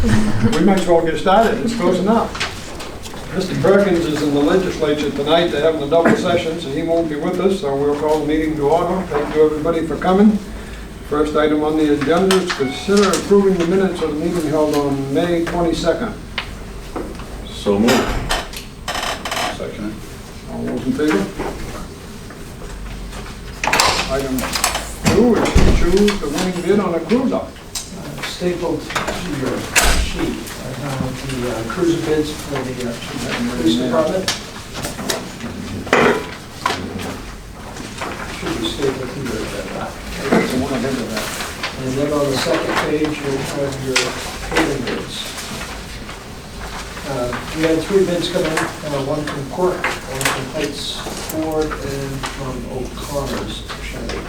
We might as well get started, it's close enough. Mr. Perkins is in the legislature tonight, they're having a double session, so he won't be with us, so we'll call the meeting to order. Thank you everybody for coming. First item on the agenda is consider approving the minutes of the meeting held on May 22nd. So moved. Second. All those in favor? Item 2 is to choose the winning bid on a cruiser. Stapled to your sheet, I have the cruiser bids for the police department. Should be stapled to your back. That's the one ahead of that. And then on the second page, you'll have your paving bids. We had 3 bids come in, one from Cork, one from Heights Ford, and from O'Connor's Chevy.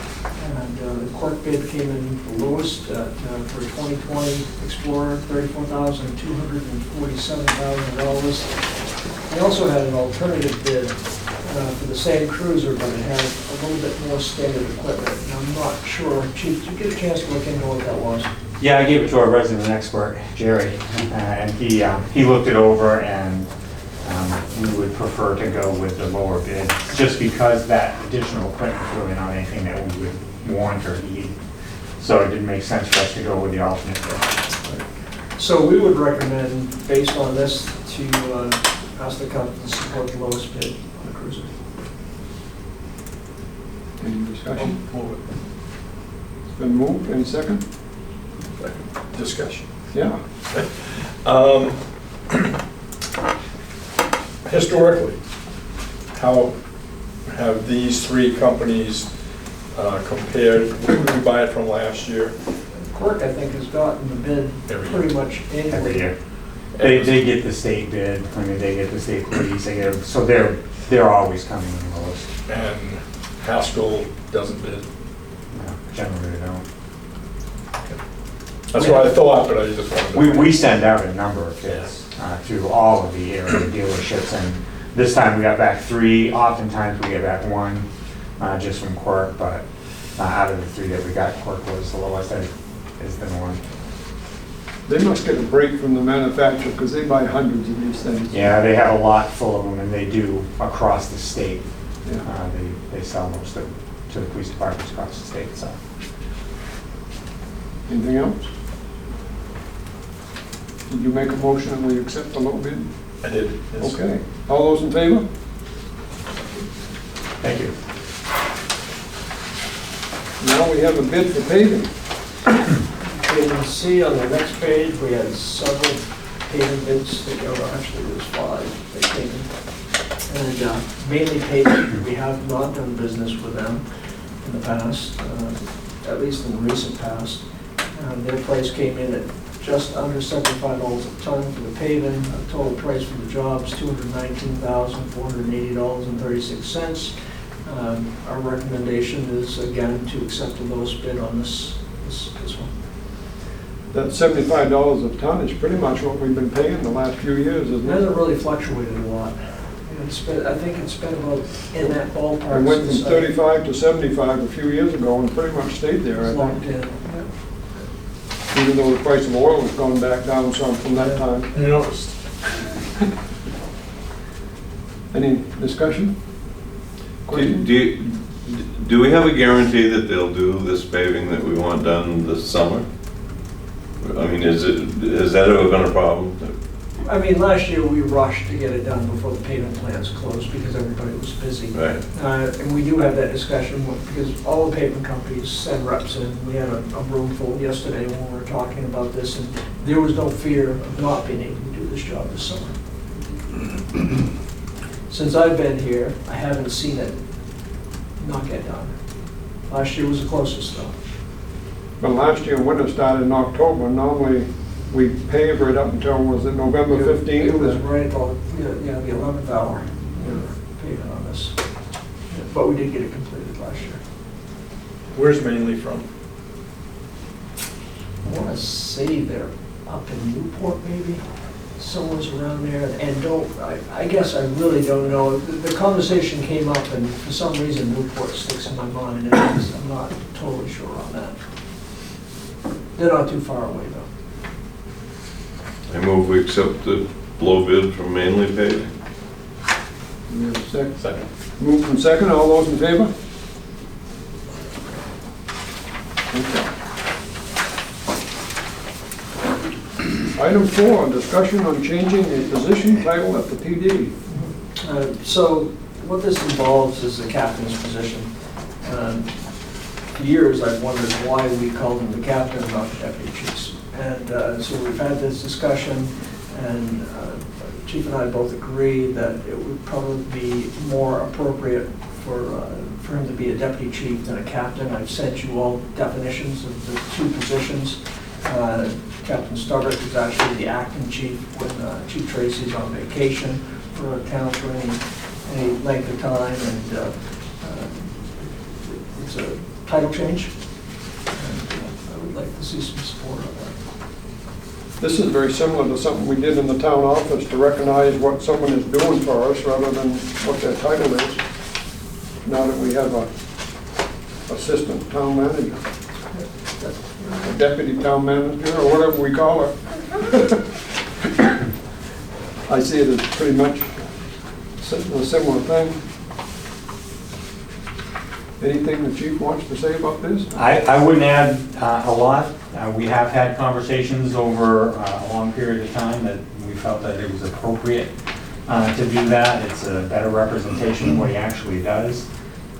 And the Cork bid came in the lowest for 2020 Explorer, $34,247,000. They also had an alternative bid for the same cruiser, but it had a little bit more standard equipment. And I'm not sure, Chief, did you get a chance to look into what that was? Yeah, I gave it to our resident expert, Jerry, and he looked it over, and we would prefer to go with the lower bid, just because that additional equipment is really not anything that we would want or need. So it didn't make sense for us to go with the alternate bid. So we would recommend, based on this, to ask the council to support the lowest bid on the cruiser. Any discussion? It's been moved, any second? Discussion. Yeah. Historically, how have these 3 companies compared? Who did we buy it from last year? Cork, I think, has gotten the bid pretty much Every annually. year. They get the state bid, I mean, they get the state police, they get, so they're always coming in the lowest. And Haskell doesn't bid. No, generally they don't. That's what I thought, but I just wanted to... We send out a number of bids to all of the area dealerships, and this time we got back 3. Oftentimes we get back 1, just from Cork, but out of the 3 that we got, Cork was the lowest, is the one. They must get a break from the manufacturer because they buy hundreds of these things. Yeah, they have a lot full of them, and they do across the state. Yeah. They sell most of them to the police departments across the state, so. Anything else? Did you make a motion and we accept the low bid? I did. Yes. Okay. All those in favor? Thank you. Now we have a bid for paving. You can see on the next page, we had several paving bids that go, actually there's 5 that came in. And mainly paving, we have not done business with them in the past, at least in the recent past. Their price came in at just under $75 a ton for the paving. The total price for the job is $219,480.36. Our recommendation is, again, to accept the lowest bid on this one. That $75 a ton is pretty much what we've been paying the last few years, It isn't it? hasn't really fluctuated a lot. I think it's been about in that ballpark. It went from since 35 to 75 a few years ago and pretty much stayed there, it's I locked think. in. Yeah. Even though the price of oil has gone back down some from that time. I noticed. Any discussion? Do we have a guarantee that they'll do this paving that we want done this summer? I mean, has that ever been a problem? I mean, last year we rushed to get it done before the pavement plants closed because everybody was busy. Right. And we do have that discussion because all the pavement companies send reps in. We had a room full yesterday when we were talking about this, and there was no fear of not being able to do this job this summer. Since I've been here, I haven't seen it not get done. Last year was the closest though. But last year, winter started in October. Normally, we paved right up until, was it November 15th? It was right about, the 11th hour, we were paving on this. But we did get it completed last year. Where's mainly from? I want to say they're up in Newport maybe, somewhere's around there. And I guess I really don't know. The conversation came up and for some reason Newport sticks in my mind and I'm not totally sure on that. They're not too far away though. I move we accept the low bid from Manley Paving. We have a second. Second. Moved from second, all those in favor? Okay. Item 4, discussion on changing the position title at the PD. So what this involves is the captain's position. For years, I've wondered why we called him the captain and not the deputy chiefs. And so we've had this discussion, and Chief and I both agree that it would probably be more appropriate for him to be a deputy chief than a captain. I've sent you all definitions of the two positions. Captain Stubbert is actually the acting chief when Chief Tracy's on vacation for a town for any length of time, and it's a title change. And I would like to see some support on that. This is very similar to something we did in the town office to recognize what someone is doing for us rather than what their title is. Now that we have a assistant town manager, a deputy town manager, or whatever we call it. I see it as pretty much a similar thing. Anything the chief wants to say about this? I wouldn't add a lot. We have had conversations over a long period of time that we felt that it was appropriate to do that. It's a better representation of what he actually does.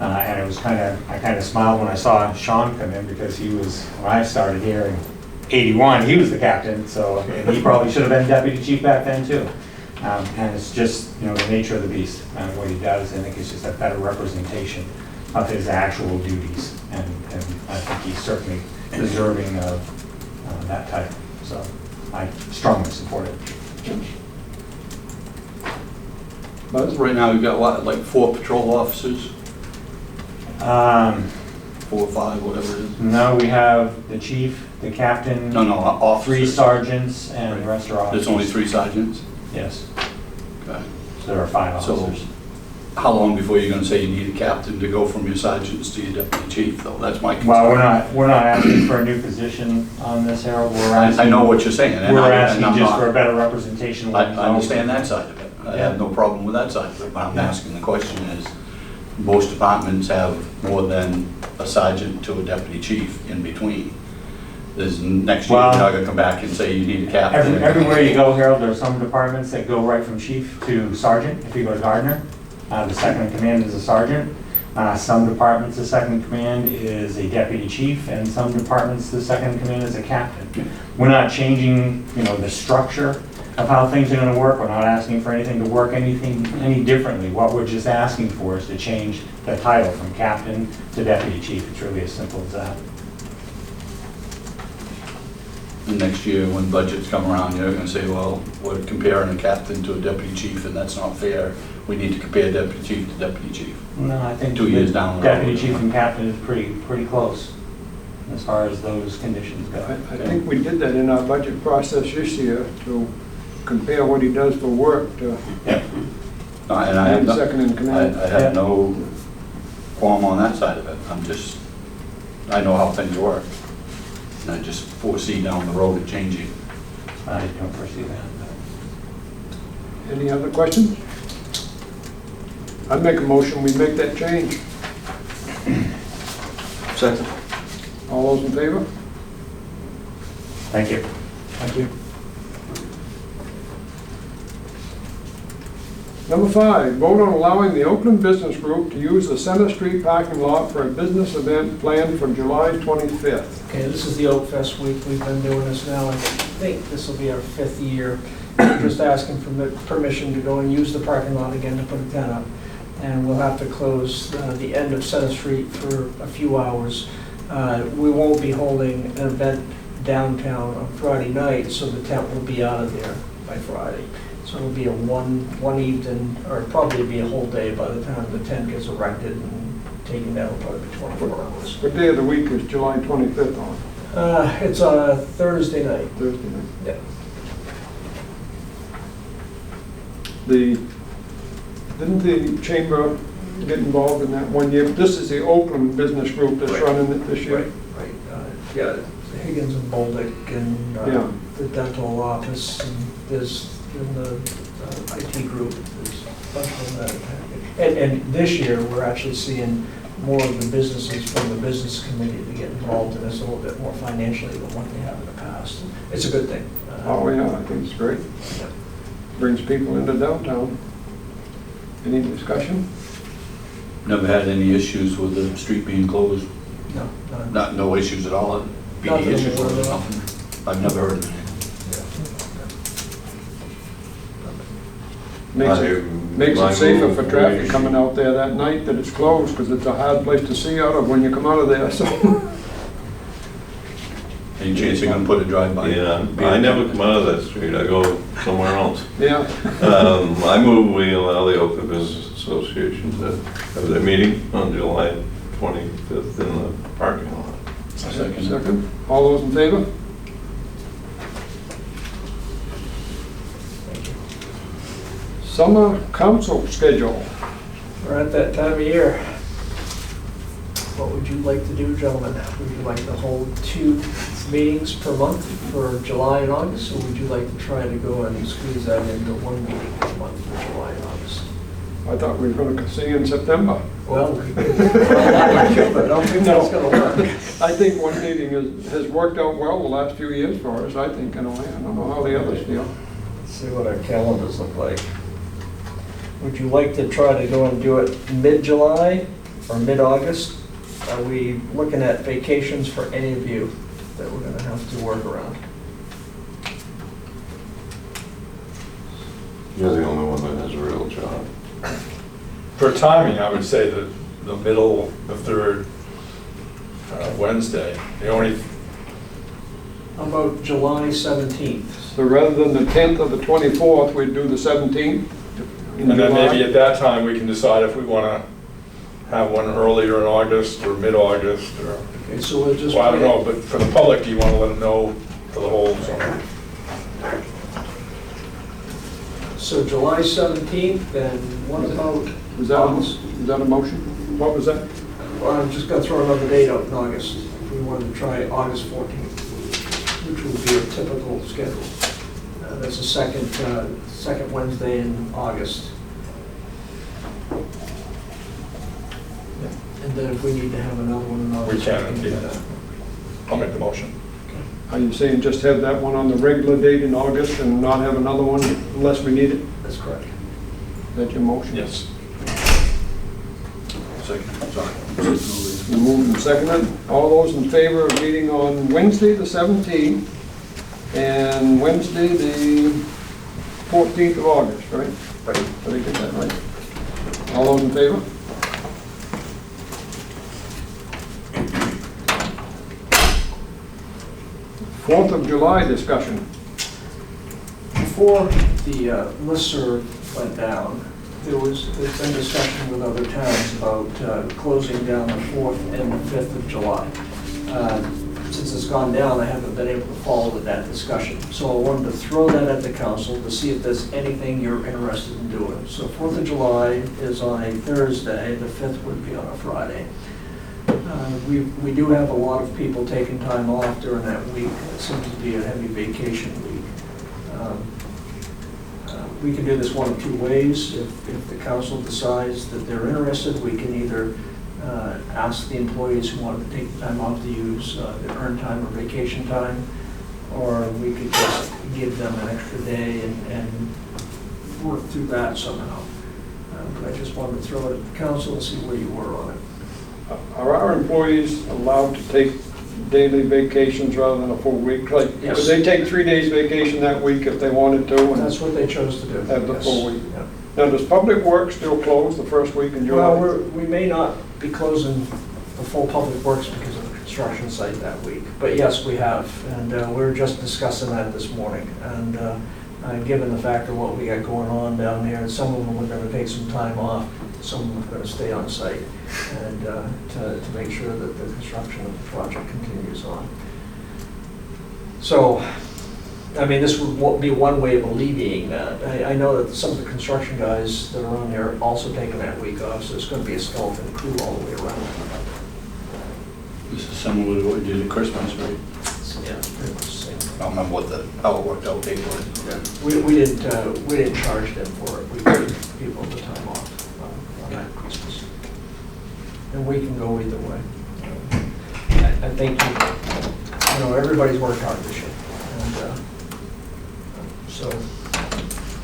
And it was I kind of smiled when I saw Sean come in, because he was, when I started here in '81, he was the captain, so, and he probably should have been deputy chief back then too. And it's just, the nature of the beast and what he does. I think it's just a better representation of his actual duties, and I think he's certainly deserving of that title. So I strongly support it. Buzz? Right now, we've got what, like 4 patrol officers, 4 or 5, whatever it is. No, we have the chief, the captain, No, officers. 3 sergeants, and the rest are officers. There's only 3 sergeants? Yes, Okay. so there are 5 So- officers. How long before you're gonna say you need a captain to go from your sergeants to your deputy chief, though? That's my concern. Well, we're not asking for a new position on this, Harold. We're asking. I know what you're saying. and We're I'm asking just not- for a better representation of I what he's understand always- that side of it. I have no problem with that side of it, but I'm Yeah. asking the question is, most departments have more than a sergeant to a deputy chief in between. There's, next year, Well, you're not gonna come back and say you need a captain. Everywhere you go, Harold, there are some departments that go right from chief to sergeant. If you go to Gardner, the second in command is a sergeant. Some departments, the second in command is a deputy chief, and some departments, the second in command is a captain. We're not changing, the structure of how things are gonna work. We're not asking for anything to work any differently. What we're just asking for is to change the title from captain to deputy chief. It's really as simple as that. And next year, when budgets come around, you're gonna say, well, we're comparing a captain to a deputy chief, and that's not fair. We need to compare deputy chief to deputy chief. No, I think 2 years down the road. deputy chief and captain is pretty close as far as those conditions go. I think we did that in our budget process this year to compare what he does for work to Yeah. And I have no, second in command. I have no qualm on that side of it. I know how things work. And I just foresee down the road it changing. I don't foresee that. Any other questions? I'd make a motion, we make that change. Second. All those in favor? Thank you. Thank you. Number 5, vote on allowing the Oakland Business Group to use the Center Street parking lot for a business event planned for July 25th. Okay, this is the Oak Fest week. We've been doing this now, I think this will be our 5th year. We're just asking for permission to go and use the parking lot again to put a tent up. And we'll have to close the end of Center Street for a few hours. We won't be holding an event downtown on Friday night, so the tent will be out of there by Friday. So it'll be a one evening, or probably be a whole day by the time the tent gets erected and taken down, probably 24 hours. What day of the week is July 25th on? It's a Thursday night. Thursday night. Yeah. Didn't the chamber get involved in that one year? This is the Oakland Business Group that's Right. running it this year. Right. Yeah, Higgins and Bolduc and Yeah. the dental office, and there's in the IT group, there's a bunch of them that are packaged. And this year, we're actually seeing more of the businesses from the business committee to get involved in this a little bit more financially than what they have in the past. It's a good thing. Oh, yeah, I think it's great. Yeah. Brings people into downtown. Any discussion? Never had any issues with the street being closed, No, none. no issues at all, Not BD that I'm issues or aware of. nothing. I've never heard of any. Makes it safer for traffic coming out there that night that it's closed, because it's a hard place to see out of when you come out of there, so. Any chance you're gonna put a drive-by? Yeah, I never come out of that street, I go somewhere else. Yeah, I move we allow the Oakland Business Association to have their meeting on July 25th in the parking lot. second. All those in favor? Summer council schedule. We're at that time of year. What would you like to do, gentlemen? Would you like to hold 2 meetings per month for July and August, or would you like to try to go and squeeze that into 1 meeting per month for July and August? I thought we were gonna see you in September. Well, we could, that would too, but I don't think that's gonna work. I think one meeting has worked out well the last few years for us, I think, in a way. I don't know how the others feel. Let's see what our calendars look like. Would you like to try to go and do it mid-July or mid-August? Are we looking at vacations for any of you that we're gonna have to work around? You're the only one that has a real job. For timing, I would say that the middle, the third Wednesday, the only, How about July 17th? So rather than the 10th or the 24th, we'd do the 17th. in and then maybe July. at that time, we can decide if we want to have one earlier in August or mid-August, or, Okay, so we'll just. well, I don't know, but for the public, do you want to let them know for the whole zone? So July 17th, and what about Is that, August? is that a motion? What was that? Well, I'm just gonna throw another date out in August. If we wanted to try August 14th, which would be a typical schedule. That's the second Wednesday in August. And then if we need to have another one in August. We can, do yeah. that. I'll make the motion. Are you saying just have that one on the regular date in August and not have another one unless we need it? That's correct. Is that your motion? Yes. Second, sorry. Moved and seconded. All those in favor of meeting on Wednesday, the 17th, and Wednesday, the 14th of August, right? Did I get that right? All those in favor? Fourth of July discussion. Before the listserv went down, there's been discussion with other towns about closing down the 4th and the 5th of July. Since it's gone down, I haven't been able to follow with that discussion. So I wanted to throw that at the council to see if there's anything you're interested in doing. So 4th of July is on a Thursday, the 5th would be on a Friday. We do have a lot of people taking time off during that week. It seems to be a heavy vacation week. We can do this one of two ways. If the council decides that they're interested, we can either ask the employees who want to take the time off to use their earned time or vacation time, or we could just give them an extra day and work through that somehow. But I just wanted to throw it at the council and see where you were on it. Are our employees allowed to take daily vacations rather than a full week? Like, Yes. could they take 3 days vacation that week if they wanted to? and That's what they chose to do. Have the yes. full week. Yeah. Now, does Public Works still close the first week in July? Well, we may not be closing the full public works because of the construction site that week, but yes, we have, and we were just discussing that this morning. And given the fact of what we got going on down there, some of them are going to take some time off, some of them are going to stay on site, and to make sure that the construction of the project continues on. So, I mean, this would be one way of alleviating that. I know that some of the construction guys that are on there are also taking that week off, so it's going to be a skeleton crew all the way around. This is similar to what we did at Christmas, right? Yeah, pretty much the same. I don't remember how it worked out paperwork. We didn't charge them for it, we gave people the time off on that Christmas. And we can go either way. I think, you know, everybody's worked hard this year, and so,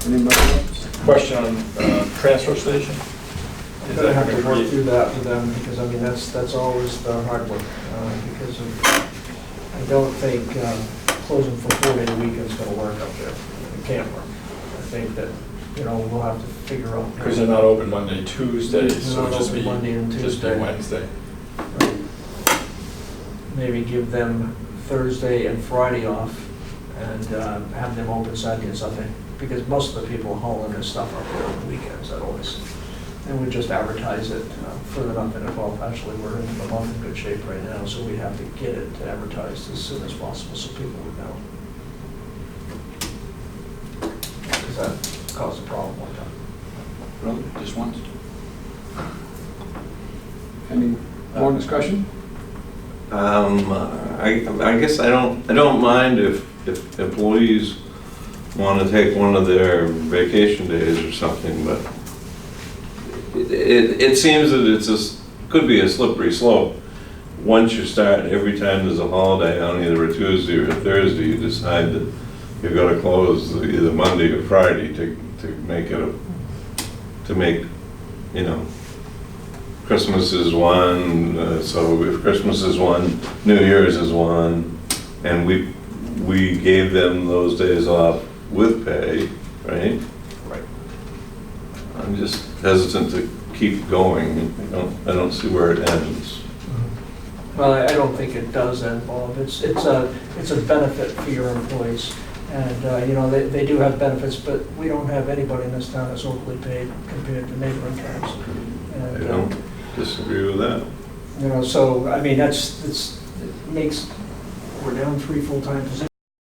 Anybody else? Question on transfer station? I'm Is gonna that have to gonna work be- through that with them, because I mean, that's always the hard work, because of, I don't think closing for 4 day weekend's gonna work up there. It can't work. I think that, you know, we'll have to figure out. Because they're not open Monday, Tuesday, They're so not it'll just open be, Monday and just be Tuesday. Wednesday. Maybe give them Thursday and Friday off, and have them open Saturday and Sunday, because most of the people hauling this stuff up there on the weekends, that always. And we just advertise it further enough in it. Well, actually, we're in the month in good shape right now, so we have to get it advertised as soon as possible so people would know. Because that caused a problem one time. Really, just once? Any more discussion? I guess I don't mind if employees want to take one of their vacation days or something, but it seems that could be a slippery slope. Once you start, every time there's a holiday on either a Tuesday or a Thursday, you decide that you've got to close either Monday or Friday to make it you know, Christmas is one, so if Christmas is one, New Year's is one, and we gave them those days off with pay, right? Right. I'm just hesitant to keep going. I don't see where it ends. Well, I don't think it does end, Bob. It's a benefit for your employees. And, you know, they do have benefits, but we don't have anybody in this town that's locally paid compared to neighboring towns. I And, don't disagree with that. you know, so, I mean, it makes, we're down 3 full-time positions.